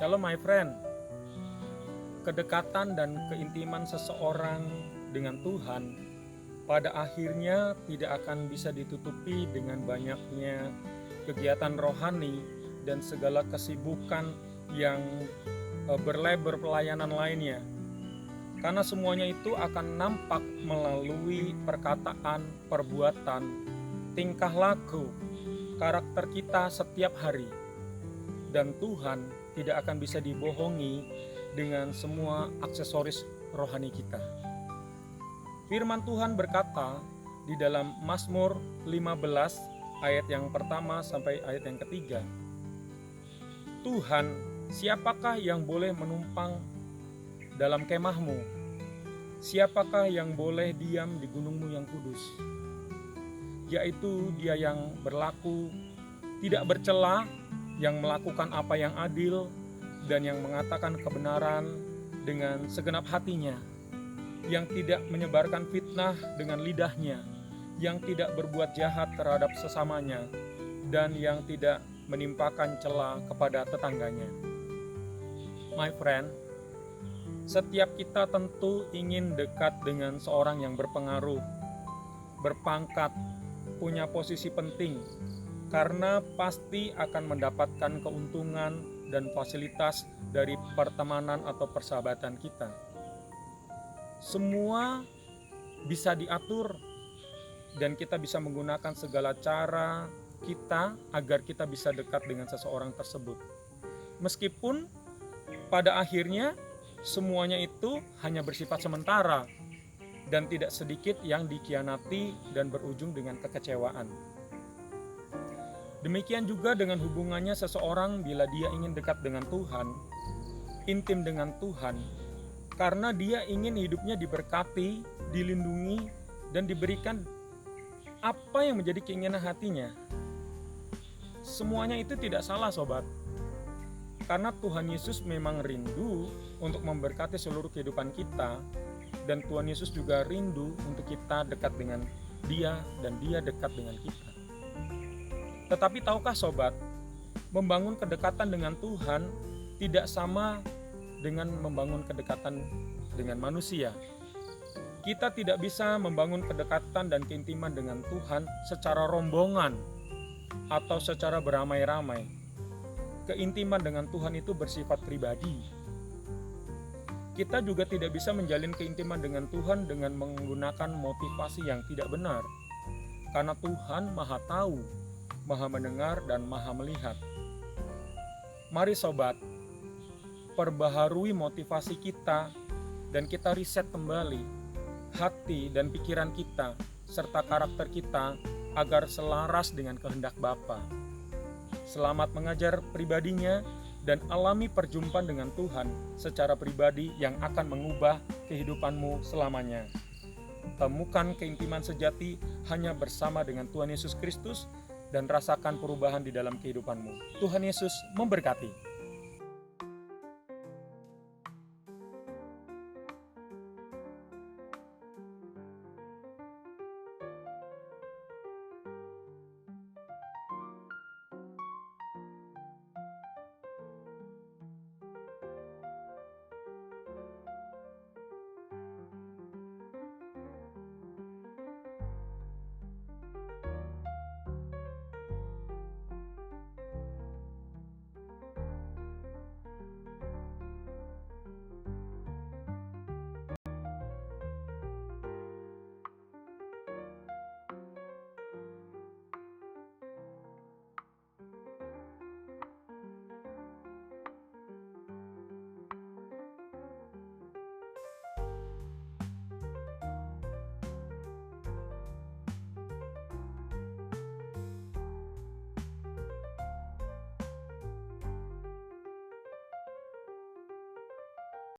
Shalom my friend. Kedekatan dan keintiman seseorang dengan Tuhan pada akhirnya tidak akan bisa ditutupi dengan banyaknya kegiatan rohani dan segala kesibukan yang berlebar pelayanan lainnya. Karena semuanya itu akan nampak melalui perkataan, perbuatan, tingkah laku, karakter kita setiap hari. Dan Tuhan tidak akan bisa dibohongi dengan semua aksesoris rohani kita. Firman Tuhan berkata di dalam Mazmur 15 ayat yang pertama sampai ayat yang ketiga. Tuhan, siapakah yang boleh menumpang dalam kemahmu? Siapakah yang boleh diam di gunungmu yang kudus? Yaitu dia yang berlaku tidak bercela, yang melakukan apa yang adil, dan yang mengatakan kebenaran dengan segenap hatinya, yang tidak menyebarkan fitnah dengan lidahnya, yang tidak berbuat jahat terhadap sesamanya, dan yang tidak menimpakan cela kepada tetangganya. My friend, setiap kita tentu ingin dekat dengan seorang yang berpengaruh, berpangkat, punya posisi penting, karena pasti akan mendapatkan keuntungan dan fasilitas dari pertemanan atau persahabatan kita. Semua bisa diatur dan kita bisa menggunakan segala cara kita agar kita bisa dekat dengan seseorang tersebut. Meskipun pada akhirnya semuanya itu hanya bersifat sementara dan tidak sedikit yang dikhianati dan berujung dengan kekecewaan. Demikian juga dengan hubungannya seseorang bila dia ingin dekat dengan Tuhan, intim dengan Tuhan, karena dia ingin hidupnya diberkati, dilindungi, dan diberikan apa yang menjadi keinginan hatinya. Semuanya itu tidak salah, sobat. Karena Tuhan Yesus memang rindu untuk memberkati seluruh kehidupan kita, dan Tuhan Yesus juga rindu untuk kita dekat dengan Dia dan Dia dekat dengan kita. Tetapi tahukah sobat, membangun kedekatan dengan Tuhan tidak sama dengan membangun kedekatan dengan manusia. Kita tidak bisa membangun kedekatan dan keintiman dengan Tuhan secara rombongan atau secara beramai-ramai. Keintiman dengan Tuhan itu bersifat pribadi. Kita juga tidak bisa menjalin keintiman dengan Tuhan dengan menggunakan motivasi yang tidak benar. Karena Tuhan Maha Tahu, Maha mendengar, dan Maha melihat. Mari sobat, perbaharui motivasi kita dan kita riset kembali hati dan pikiran kita serta karakter kita agar selaras dengan kehendak Bapa. Selamat mengajar pribadinya dan alami perjumpaan dengan Tuhan secara pribadi yang akan mengubah kehidupanmu selamanya. Temukan keintiman sejati hanya bersama dengan Tuhan Yesus Kristus dan rasakan perubahan di dalam kehidupanmu. Tuhan Yesus memberkati.